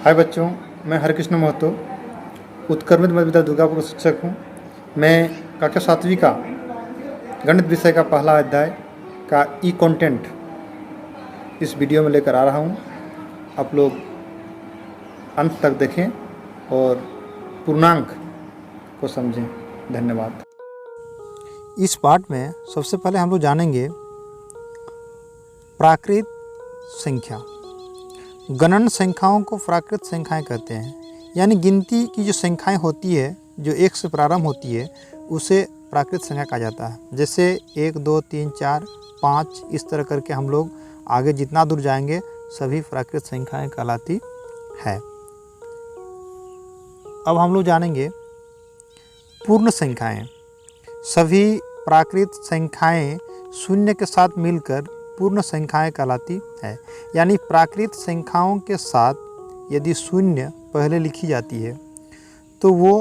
हाय बच्चों, मैं हरिकृष्ण महतो उत्क्रमित मध्य विद्यालय दुर्गापुर का शिक्षक हूँ। मैं कक्षा 7वीं का गणित विषय का पहला अध्याय का ई कंटेंट इस वीडियो में लेकर आ रहा हूँ। आप लोग अंत तक देखें और पूर्णांक को समझें। धन्यवाद। इस पाठ में सबसे पहले हम लोग जानेंगे प्राकृत संख्या। गणन संख्याओं को प्राकृत संख्याएं कहते हैं, यानी गिनती की जो संख्याएं होती है जो एक से प्रारंभ होती है उसे प्राकृत संख्या कहा जाता है। जैसे 1, 2, 3, 4, 5 इस तरह करके हम लोग आगे जितना दूर जाएंगे सभी प्राकृत संख्याएं कहलाती है। अब हम लोग जानेंगे पूर्ण संख्याएं। सभी प्राकृत संख्याएं शून्य के साथ मिलकर पूर्ण संख्याएं कहलाती है। यानी प्राकृत संख्याओं के साथ यदि शून्य पहले लिखी जाती है तो वो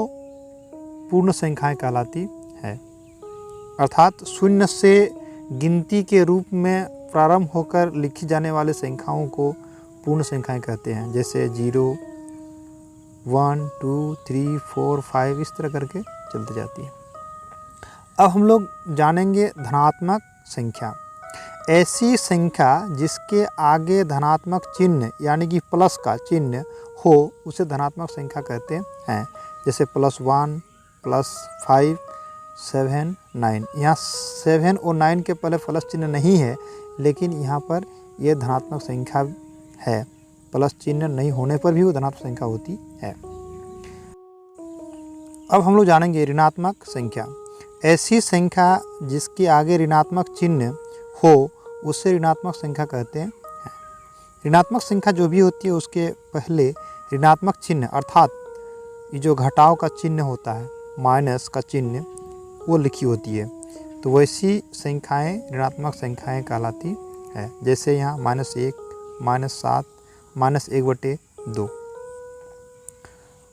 पूर्ण संख्याएं कहलाती है। अर्थात शून्य से गिनती के रूप में प्रारंभ होकर लिखी जाने वाले संख्याओं को पूर्ण संख्याएं कहते हैं। जैसे 0, 1, 2, 3, 4, 5 इस तरह करके चलती जाती है। अब हम लोग जानेंगे धनात्मक संख्या। ऐसी संख्या जिसके आगे धनात्मक चिन्ह यानी कि प्लस का चिन्ह हो उसे धनात्मक संख्या कहते हैं। जैसे +1, +5, 7, 9। यहाँ 7 और 9 के पहले प्लस चिन्ह नहीं है, लेकिन यहाँ पर यह धनात्मक संख्या है। प्लस चिन्ह नहीं होने पर भी वो धनात्मक संख्या होती है। अब हम लोग जानेंगे ऋणात्मक संख्या। ऐसी संख्या जिसके आगे ऋणात्मक चिन्ह हो उसे ऋणात्मक संख्या कहते हैं। ऋणात्मक संख्या जो भी होती है उसके पहले ऋणात्मक चिन्ह अर्थात ये जो घटाव का चिन्ह होता है, माइनस का चिन्ह, वो लिखी होती है। तो वैसी संख्याएं ऋणात्मक संख्याएं कहलाती है। जैसे यहाँ -1, -7, -1/2।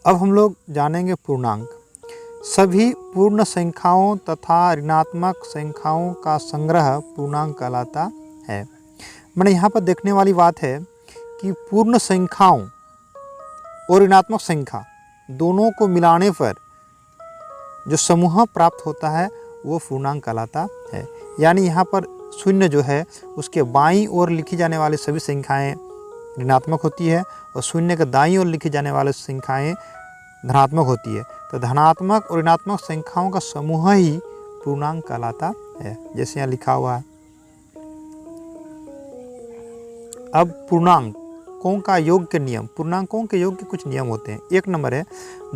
अब हम लोग जानेंगे पूर्णांक। सभी पूर्ण संख्याओं तथा ऋणात्मक संख्याओं का संग्रह पूर्णांक कहलाता है। मैंने यहाँ पर देखने वाली बात है कि पूर्ण संख्याओं और ऋणात्मक संख्या दोनों को मिलाने पर जो समूह प्राप्त होता है वो पूर्णांक कहलाता है। यानी यहाँ पर शून्य जो है उसके बाईं ओर लिखी जाने वाली सभी संख्याएं ऋणात्मक होती है और शून्य के दाईं ओर लिखी जाने वाली संख्याएं धनात्मक होती है। तो धनात्मक और ऋणात्मक संख्याओं का समूह ही पूर्णांक कहलाता है, जैसे यहाँ लिखा हुआ है। अब पूर्णांकों का योग के नियम। पूर्णांकों के योग के कुछ नियम होते हैं। 1 नंबर है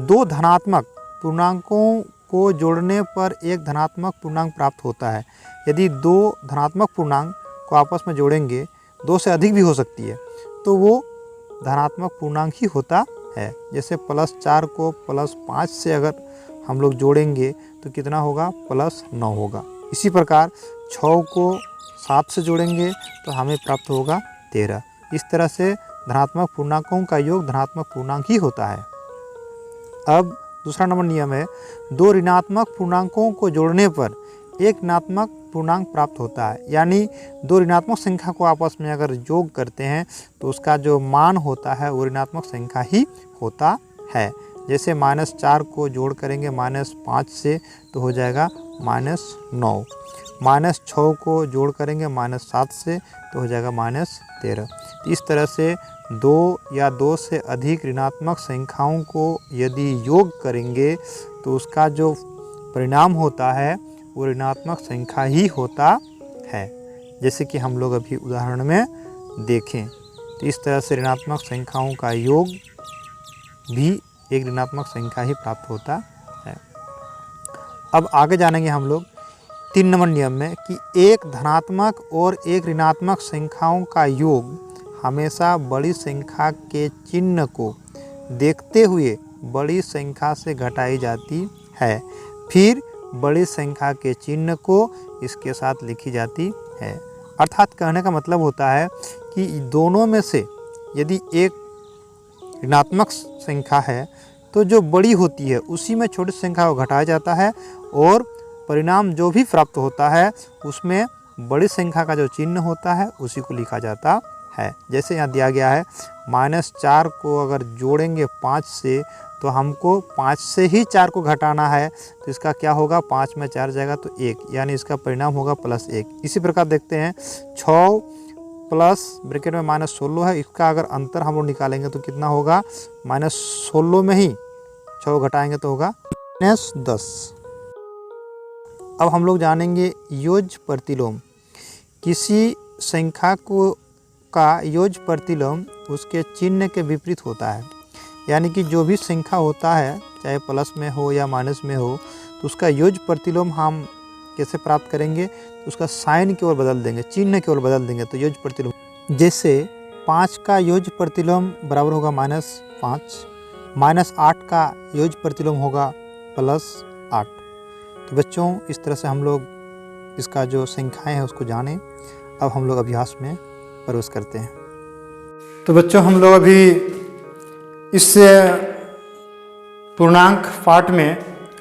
2 धनात्मक पूर्णांकों को जोड़ने पर एक धनात्मक पूर्णांक प्राप्त होता है। यदि 2 धनात्मक पूर्णांक को आपस में जोड़ेंगे, 2 से अधिक भी हो सकती है, तो वो धनात्मक पूर्णांक ही होता है। जैसे +4 को +5 से अगर हम लोग जोड़ेंगे तो कितना होगा? +9 होगा। इसी प्रकार 6 को 7 से जोड़ेंगे तो हमें प्राप्त होगा 13। इस तरह से धनात्मक पूर्णांकों का योग धनात्मक पूर्णांक ही होता है। अब दूसरा नंबर नियम है 2 ऋणात्मक पूर्णांकों को जोड़ने पर एक ऋणात्मक पूर्णांक प्राप्त होता है। यानी 2 ऋणात्मक संख्या को आपस में अगर योग करते हैं तो उसका जो मान होता है वो ऋणात्मक संख्या ही होता है। जैसे -4 को जोड़ करेंगे -5 से तो हो जाएगा -9। -6 को जोड़ करेंगे -7 से तो हो जाएगा -13। इस तरह से 2 या 2 से अधिक ऋणात्मक संख्याओं को यदि योग करेंगे तो उसका जो परिणाम होता है वो ऋणात्मक संख्या ही होता है। जैसे कि हम लोग अभी उदाहरण में देखें तो इस तरह से ऋणात्मक संख्याओं का योग भी एक ऋणात्मक संख्या ही प्राप्त होता है। अब आगे जानेंगे हम लोग 3 नंबर नियम में कि एक धनात्मक और एक ऋणात्मक संख्याओं का योग हमेशा बड़ी संख्या के चिन्ह को देखते हुए बड़ी संख्या से घटाई जाती है, फिर बड़ी संख्या के चिन्ह को इसके साथ लिखी जाती है। अर्थात कहने का मतलब होता है कि दोनों में से यदि एक ऋणात्मक संख्या है तो जो बड़ी होती है उसी में छोटी संख्या को घटाया जाता है और परिणाम जो भी प्राप्त होता है उसमें बड़ी संख्या का जो चिन्ह होता है उसी को लिखा जाता है। जैसे यहाँ दिया गया है -4 को अगर जोड़ेंगे 5 से तो हमको 5 से ही 4 को घटाना है, तो इसका क्या होगा, 5 में 4 जाएगा तो 1, यानी इसका परिणाम होगा +1। इसी प्रकार देखते हैं 6 प्लस ब्रैकेट में -16 है, इसका अगर अंतर हम लोग निकालेंगे तो कितना होगा, -16 में ही 6 घटाएंगे तो होगा -10। अब हम लोग जानेंगे योज्य प्रतिलोम। किसी संख्या का योज्य प्रतिलोम उसके चिन्ह के विपरीत होता है, यानी कि जो भी संख्या होता है चाहे प्लस में हो या माइनस में हो, तो उसका योज्य प्रतिलोम हम कैसे प्राप्त करेंगे, तो उसका साइन की ओर बदल देंगे, चिन्ह की ओर बदल देंगे, तो योज्य प्रतिलोम। जैसे 5 का योज्य प्रतिलोम बराबर होगा -5, -8 का योज्य प्रतिलोम होगा +8। तो बच्चों इस तरह से हम लोग इसका जो संख्याएं हैं उसको जानें। अब हम लोग अभ्यास में प्रवेश करते हैं। तो बच्चों हम लोग अभी इस पूर्णांक पाठ में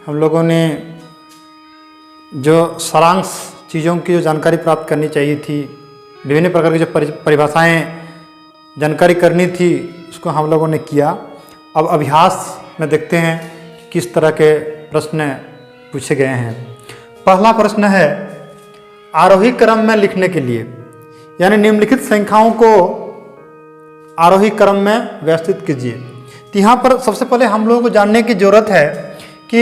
हम लोगों ने जो सारांश चीज़ों की जो जानकारी प्राप्त करनी चाहिए थी, विभिन्न प्रकार की जो परिभाषाएं जानकारी करनी थी, उसको हम लोगों ने किया। अब अभ्यास में देखते हैं किस तरह के प्रश्न पूछे गए हैं। पहला प्रश्न है आरोही क्रम में लिखने के लिए, यानी निम्नलिखित संख्याओं को आरोही क्रम में व्यवस्थित कीजिए। तो यहाँ पर सबसे पहले हम लोगों को जानने की जरूरत है कि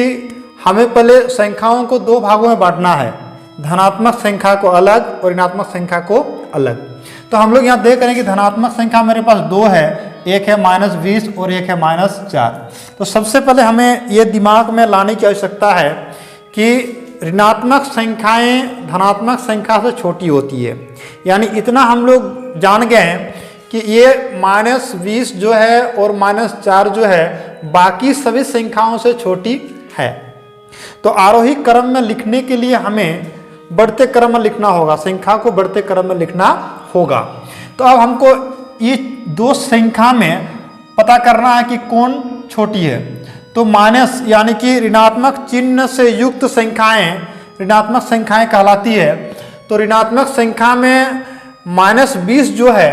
हमें पहले संख्याओं को 2 भागों में बांटना है, धनात्मक संख्या को अलग और ऋणात्मक संख्या को अलग। तो हम लोग यहाँ देख रहे हैं कि धनात्मक संख्या मेरे पास 2 है, एक है -20 और एक है -4। तो सबसे पहले हमें ये दिमाग में लाने की आवश्यकता है कि ऋणात्मक संख्याएं धनात्मक संख्या से छोटी होती है, यानी इतना हम लोग जान गए हैं कि ये -20 जो है और -4 जो है बाकी सभी संख्याओं से छोटी है। तो आरोही क्रम में लिखने के लिए हमें बढ़ते क्रम में लिखना होगा, संख्या को बढ़ते क्रम में लिखना होगा। तो अब हमको ये 2 संख्या में पता करना है कि कौन छोटी है। तो माइनस यानी कि ऋणात्मक चिन्ह से युक्त संख्याएं ऋणात्मक संख्याएं कहलाती है। तो ऋणात्मक संख्या में -20 जो है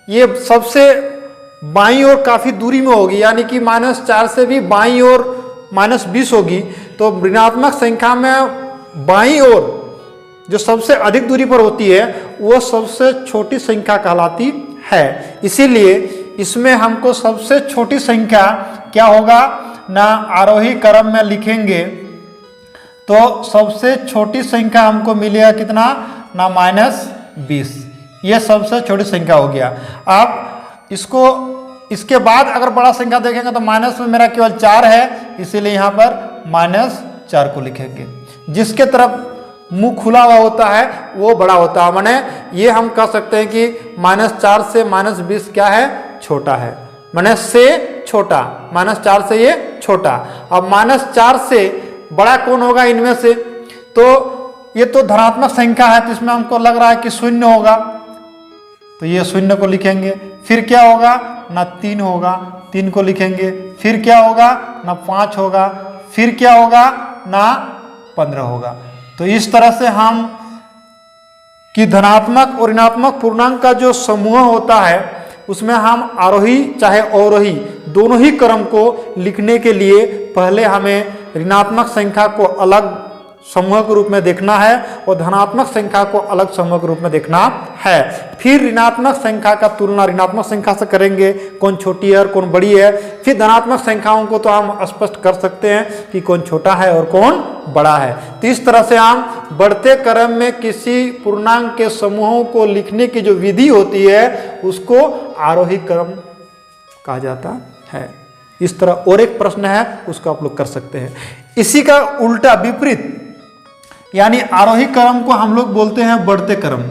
ये सबसे बाईं ओर काफ़ी दूरी में होगी, यानी कि -4 से भी बाईं ओर -20 होगी। तो ऋणात्मक संख्या में बाईं ओर जो सबसे अधिक दूरी पर होती है वो सबसे छोटी संख्या कहलाती है। इसीलिए इसमें हमको सबसे छोटी संख्या क्या होगा ना, आरोही क्रम में लिखेंगे तो सबसे छोटी संख्या हमको मिलेगा कितना ना, -20। ये सबसे छोटी संख्या हो गया। अब इसके बाद अगर बड़ा संख्या देखेंगे तो माइनस में मेरा केवल 4 है, इसीलिए यहाँ पर -4 को लिखेंगे। जिसके तरफ मुंह खुला हुआ होता है वो बड़ा होता है, माने ये हम कह सकते हैं कि -4 से -20 क्या है, छोटा है, माने से छोटा, -4 से ये छोटा। अब -4 से बड़ा कौन होगा इनमें से, तो ये तो धनात्मक संख्या है, तो इसमें हमको लग रहा है कि 0 होगा, तो ये 0 को लिखेंगे। फिर क्या होगा ना, 3 होगा, 3 को लिखेंगे। फिर क्या होगा ना, 5 होगा। फिर क्या होगा ना, 15 होगा। तो इस तरह से हम कि धनात्मक और ऋणात्मक पूर्णांक का जो समूह होता है उसमें हम आरोही चाहे अवरोही दोनों ही क्रम को लिखने के लिए पहले हमें ऋणात्मक संख्या को अलग समूह के रूप में देखना है और धनात्मक संख्या को अलग समूह के रूप में देखना है। फिर ऋणात्मक संख्या का तुलना ऋणात्मक संख्या से करेंगे, कौन छोटी है और कौन बड़ी है। फिर धनात्मक संख्याओं को तो हम स्पष्ट कर सकते हैं कि कौन छोटा है और कौन बड़ा है। तो इस तरह से हम बढ़ते क्रम में किसी पूर्णांक के समूहों को लिखने की जो विधि होती है उसको आरोही क्रम कहा जाता है। इस तरह और एक प्रश्न है उसको आप लोग कर सकते हैं। इसी का उल्टा विपरीत यानी आरोही क्रम को हम लोग बोलते हैं बढ़ते क्रम,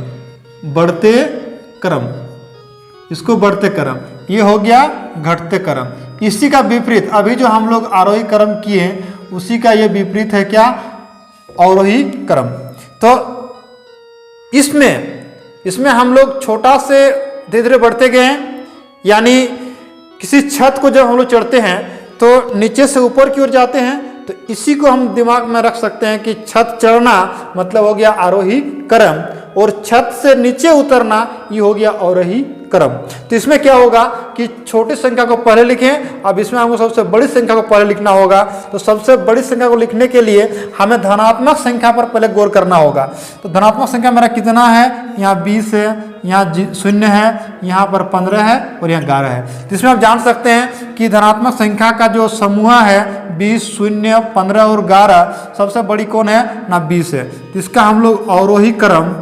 बढ़ते क्रम, इसको बढ़ते क्रम। ये हो गया घटते क्रम। इसी का विपरीत अभी जो हम लोग आरोही क्रम किए उसी का ये विपरीत है क्या, अवरोही क्रम। तो इसमें हम लोग छोटा से धीरे धीरे बढ़ते गए हैं, यानी किसी छत को जब हम लोग चढ़ते हैं तो नीचे से ऊपर की ओर जाते हैं, तो इसी को हम दिमाग में रख सकते हैं कि छत चढ़ना मतलब हो गया आरोही क्रम और छत से नीचे उतरना, ये हो गया अवरोही क्रम। तो इसमें क्या होगा कि छोटी संख्या को पहले लिखें, अब इसमें हमको सबसे बड़ी संख्या को पहले लिखना होगा। तो सबसे बड़ी संख्या को लिखने के लिए हमें धनात्मक संख्या पर पहले गौर करना होगा। तो धनात्मक संख्या मेरा कितना है, यहाँ 20 है, यहाँ 0 है, यहाँ पर 15 है और यहाँ 11 है। तो इसमें आप जान सकते हैं कि धनात्मक संख्या का जो समूह है 20, 0, 15 और 11, सबसे बड़ी कौन है ना 20 है। तो इसका हम लोग अवरोही क्रम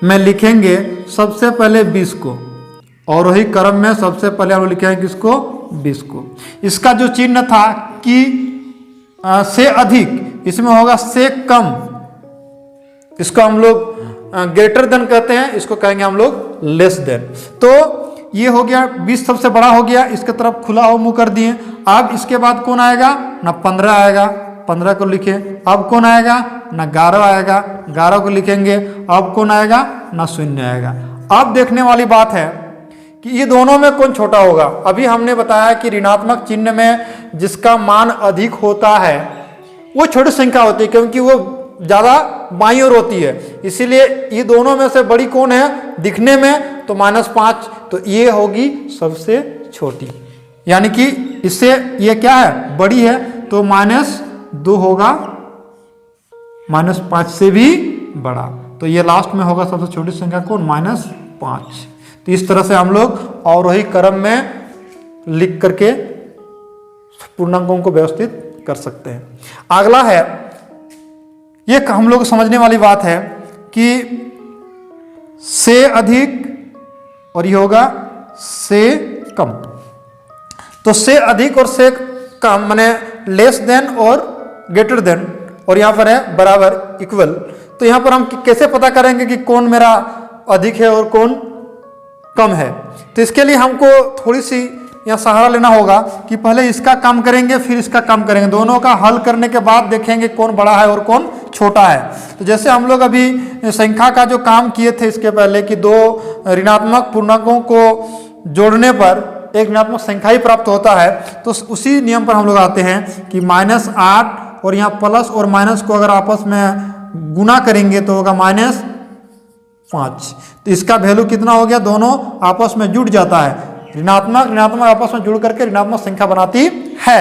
में लिखेंगे सबसे पहले 20 को। अवरोही क्रम में सबसे पहले हम लोग लिखेंगे किसको, 20 को। इसका जो चिन्ह था कि से अधिक, इसमें होगा से कम, इसको हम लोग ग्रेटर देन कहते हैं, इसको कहेंगे हम लोग लेस देन। तो ये हो गया 20 सबसे बड़ा हो गया, इसके तरफ खुला हो मुंह कर दिए। अब इसके बाद कौन आएगा ना 15 आएगा, 15 को लिखे। अब कौन आएगा ना 11 आएगा, 11 को लिखेंगे। अब कौन आएगा ना 0 आएगा। अब देखने वाली बात है कि ये दोनों में कौन छोटा होगा। अभी हमने बताया कि ऋणात्मक चिन्ह में जिसका मान अधिक होता है वो छोटी संख्या होती है, क्योंकि वो ज़्यादा बाईं ओर होती है। इसीलिए ये दोनों में से बड़ी कौन है दिखने में, तो -5, तो ये होगी सबसे छोटी, यानी कि इससे ये क्या है बड़ी है, तो -2 होगा -5 से भी बड़ा। तो ये लास्ट में होगा सबसे छोटी संख्या कौन, -5। तो इस तरह से हम लोग अवरोही क्रम में लिख करके पूर्णांकों को व्यवस्थित कर सकते हैं। अगला है, ये हम लोग समझने वाली बात है कि से अधिक और ये होगा से कम। तो से अधिक और से कम माने लेस देन और ग्रेटर देन, और यहाँ पर है बराबर इक्वल। तो यहाँ पर हम कैसे पता करेंगे कि कौन मेरा अधिक है और कौन कम है। तो इसके लिए हमको थोड़ी सी यहाँ सहारा लेना होगा कि पहले इसका काम करेंगे फिर इसका काम करेंगे, दोनों का हल करने के बाद देखेंगे कौन बड़ा है और कौन छोटा है। तो जैसे हम लोग अभी संख्या का जो काम किए थे इसके पहले कि दो ऋणात्मक पूर्णांकों को जोड़ने पर एक ऋणात्मक संख्या ही प्राप्त होता है, तो उसी नियम पर हम लोग आते हैं कि -8 और यहाँ प्लस और माइनस को अगर आपस में गुना करेंगे तो होगा -5। तो इसका वैल्यू कितना हो गया, दोनों आपस में जुड़ जाता है, ऋणात्मक आपस में जुड़ करके ऋणात्मक संख्या बनाती है।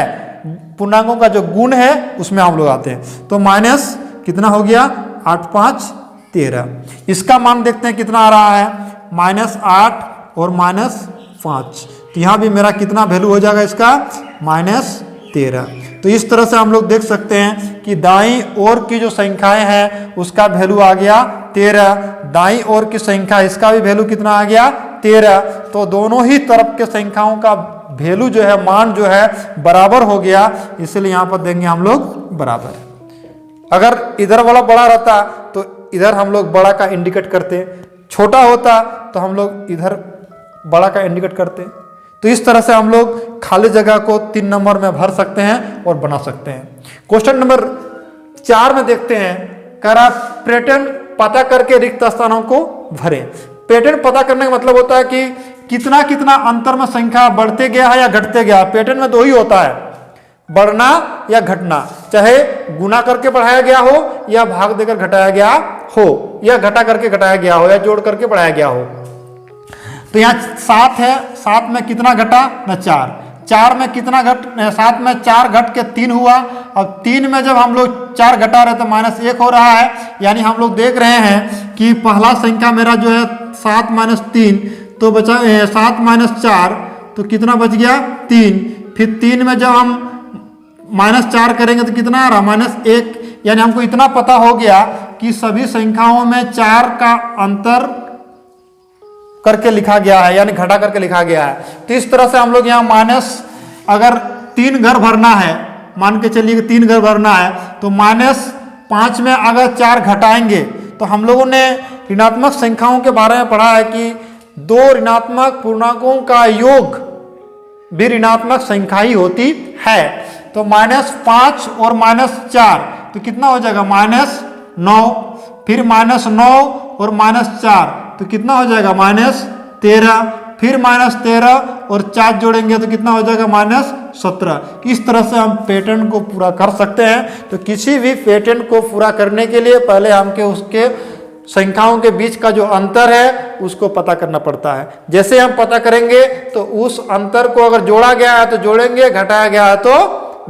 पूर्णांकों का जो गुण है उसमें हम लोग आते हैं। तो माइनस कितना हो गया 8 5 13। इसका मान देखते हैं कितना आ रहा है, -8 और -5। तो यहाँ भी मेरा कितना वैल्यू हो जाएगा इसका -13। तो इस तरह से हम लोग देख सकते हैं कि दाईं ओर की जो संख्याएं हैं उसका वैल्यू आ गया 13, दाईं ओर की संख्या इसका भी वैल्यू कितना आ गया 13। तो दोनों ही तरफ के संख्याओं का वैल्यू जो है, मान जो है बराबर हो गया, इसलिए यहाँ पर देंगे हम लोग बराबर। अगर इधर वाला बड़ा रहता तो इधर हम लोग बड़ा का इंडिकेट करते, छोटा होता तो हम लोग इधर बड़ा का इंडिकेट करते। तो इस तरह से हम लोग खाली जगह को 3 नंबर में भर सकते हैं और बना सकते हैं। क्वेश्चन नंबर 4 में देखते हैं, कह रहा पैटर्न पता करके रिक्त स्थानों को भरें। पैटर्न पता करने का मतलब होता है कि कितना कितना अंतर में संख्या बढ़ते गया है या घटते गया। पैटर्न में दो ही होता है, बढ़ना या घटना, चाहे गुना करके बढ़ाया गया हो या भाग देकर घटाया गया हो या घटा करके घटाया गया हो या जोड़ करके बढ़ाया गया हो। तो यहाँ 7 है, 7 में कितना घटा ना 4, 4 में कितना घट, 7 में 4 घट के 3 हुआ। अब 3 में जब हम लोग 4 घटा रहे तो -1 हो रहा है, यानी हम लोग देख रहे हैं कि पहला संख्या मेरा जो है 7 - 3, तो बचा 7 - 4 तो कितना बच गया 3। फिर 3 में जब हम -4 करेंगे तो कितना आ रहा -1, यानी हमको इतना पता हो गया कि सभी संख्याओं में 4 का अंतर करके लिखा गया है, यानी घटा करके लिखा गया है। तो इस तरह से हम लोग यहाँ माइनस, अगर 3 घर भरना है, मान के चलिए कि 3 घर भरना है, तो -5 में अगर 4 घटाएंगे तो हम लोगों ने ऋणात्मक संख्याओं के बारे में पढ़ा है कि 2 ऋणात्मक पूर्णांकों का योग भी ऋणात्मक संख्या ही होती है। तो -5 और -4 तो कितना हो जाएगा -9, फिर -9 और -4 तो कितना हो जाएगा -13, फिर -13 और 4 जोड़ेंगे तो कितना हो जाएगा -17। इस तरह से हम पैटर्न को पूरा कर सकते हैं। तो किसी भी पैटर्न को पूरा करने के लिए पहले हमके उसके संख्याओं के बीच का जो अंतर है उसको पता करना पड़ता है। जैसे हम पता करेंगे तो उस अंतर को अगर जोड़ा गया है तो जोड़ेंगे, घटाया गया है तो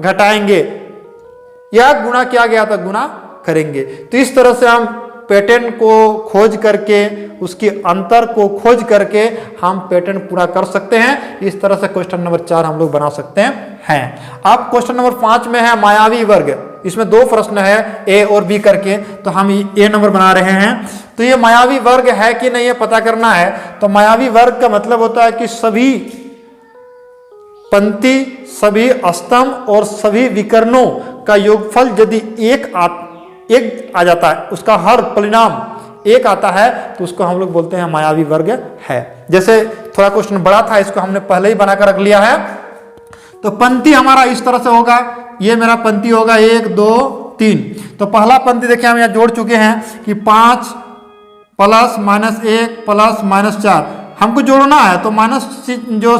घटाएंगे, या गुणा किया गया तो गुणा करेंगे। तो इस तरह से हम पैटर्न को खोज करके, उसके अंतर को खोज करके हम पैटर्न पूरा कर सकते हैं। इस तरह से क्वेश्चन नंबर 4 हम लोग बना सकते हैं। अब क्वेश्चन नंबर 5 में है मायावी वर्ग। इसमें 2 प्रश्न है, ए और बी करके, तो हम ए नंबर बना रहे हैं। तो ये मायावी वर्ग है कि नहीं ये पता करना है। तो मायावी वर्ग का मतलब होता है कि सभी पंक्ति, सभी स्तंभ और सभी विकर्णों का योगफल यदि एक आ जाता है, उसका हर परिणाम एक आता है, तो उसको हम लोग बोलते हैं मायावी वर्ग है। जैसे थोड़ा क्वेश्चन बड़ा था, इसको हमने पहले ही बनाकर रख लिया है। तो पंक्ति हमारा इस तरह से होगा, ये मेरा पंक्ति होगा 1 2 3। तो पहला पंक्ति देखिए हम यहाँ जोड़ चुके हैं कि 5 प्लस माइनस 1 प्लस माइनस 4 हमको जोड़ना है। तो माइनस जो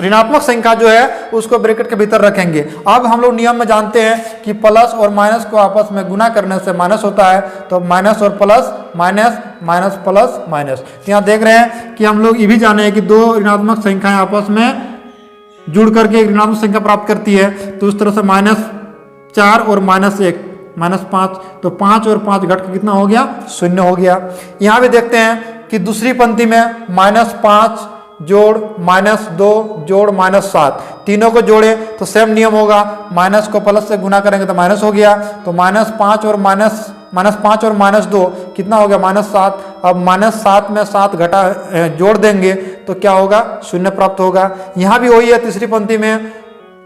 ऋणात्मक संख्या जो है उसको ब्रैकेट के भीतर रखेंगे। अब हम लोग नियम में जानते हैं कि प्लस और माइनस को आपस में गुना करने से माइनस होता है। तो माइनस और plus, minus minus plus minus. यहाँ देख रहे हैं कि हम लोग ये भी जाने हैं कि 2 ऋणात्मक संख्याएं आपस में जुड़ करके एक ऋणात्मक संख्या प्राप्त करती है। तो उस तरह से -4 और -1 -5। तो 5 और 5 घट के कितना हो गया? 0 हो गया। यहाँ भी देखते हैं कि दूसरी पंक्ति में -5 जोड़ -2 जोड़ -7, तीनों को जोड़े तो सेम नियम होगा, माइनस को प्लस से गुना करेंगे तो माइनस हो गया। तो -5 और -5 और -2 कितना हो गया? -7। अब -7 में 7 घटा जोड़ देंगे तो क्या होगा? 0 प्राप्त होगा। यहाँ भी वही है, तीसरी पंक्ति में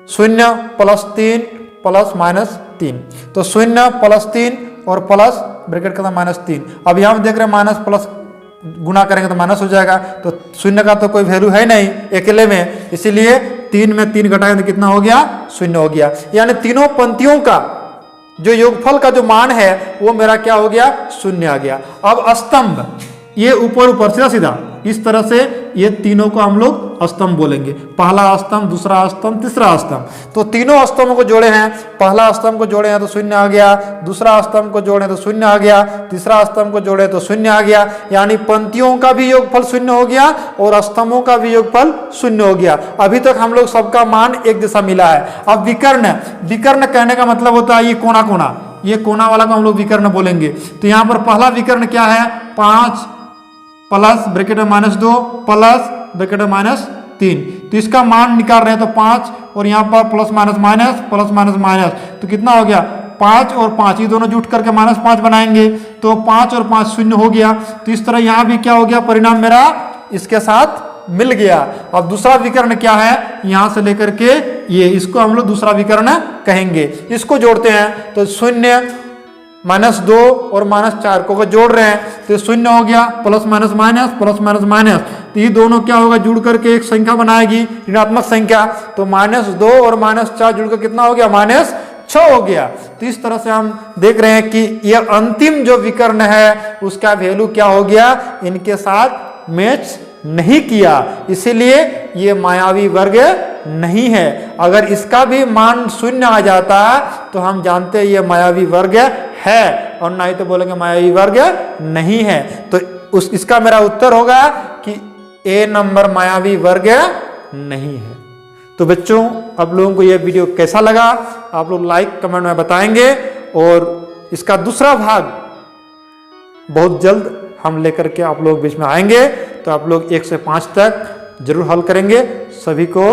0 + 3 + -3। तो 0 + 3 और प्लस ब्रैकेट का -3। अब यहाँ देख रहे हैं माइनस प्लस गुना करेंगे तो माइनस हो जाएगा। तो 0 का तो कोई वैल्यू है नहीं अकेले में, इसीलिए 3 में 3 घटाएंगे तो कितना हो गया? 0 हो गया। यानी तीनों पंक्तियों का जो योगफल का जो मान है वो मेरा क्या हो गया? 0 आ गया। अब स्तंभ, ये ऊपर सीधा सीधा इस तरह से ये तीनों को हम लोग स्तंभ बोलेंगे। पहला स्तंभ, दूसरा स्तंभ, तीसरा स्तंभ। तो तीनों स्तंभ को जोड़े हैं, पहला स्तंभ को जोड़े हैं तो 0 आ गया, दूसरा स्तंभ को जोड़े तो 0 आ गया, तीसरा स्तंभ को जोड़े तो 0 आ गया। यानी पंक्तियों का भी योगफल 0 हो गया और स्तंभों का भी योगफल 0 हो गया। अभी तक हम लोग सबका मान एक जैसा मिला है। अब विकर्ण, विकर्ण कहने का मतलब होता है ये कोना कोना, ये कोना वाला को हम लोग विकर्ण बोलेंगे। तो यहाँ पर पहला विकर्ण क्या है? 5 प्लस ब्रैकेट में -2 प्लस ब्रैकेट में -3। तो इसका मान निकाल रहे हैं तो 5 और यहाँ पर plus minus minus plus minus minus, तो कितना हो गया? 5 और 5, ये दोनों जुट करके -5 बनाएंगे तो 5 और 5 0 हो गया। तो इस तरह यहाँ भी क्या हो गया? परिणाम मेरा इसके साथ मिल गया। अब दूसरा विकर्ण क्या है? यहाँ से लेकर के ये, इसको हम लोग दूसरा विकर्ण कहेंगे। इसको जोड़ते हैं तो 0 -2 और -4 को जोड़ रहे हैं तो 0 हो गया, plus minus minus plus minus minus. तो ये दोनों क्या होगा? जुड़ करके एक संख्या बनाएगी, ऋणात्मक संख्या। तो -2 और -4 जुड़कर कितना हो गया? -6 हो गया। तो इस तरह से हम देख रहे हैं कि यह अंतिम जो विकर्ण है उसका वैल्यू क्या हो गया? इनके साथ मैच नहीं किया, इसीलिए ये मायावी वर्ग नहीं है। अगर इसका भी मान 0 आ जाता तो हम जानते हैं ये मायावी वर्ग है, और ना ही तो बोलेंगे मायावी वर्ग नहीं है। तो इसका मेरा उत्तर होगा कि ए नंबर मायावी वर्ग नहीं है। तो बच्चों, आप लोगों को यह वीडियो कैसा लगा आप लोग लाइक कमेंट में बताएंगे, और इसका दूसरा भाग बहुत जल्द हम लेकर के आप लोग बीच में आएंगे। तो आप लोग 1 से 5 तक जरूर हल करेंगे। सभी को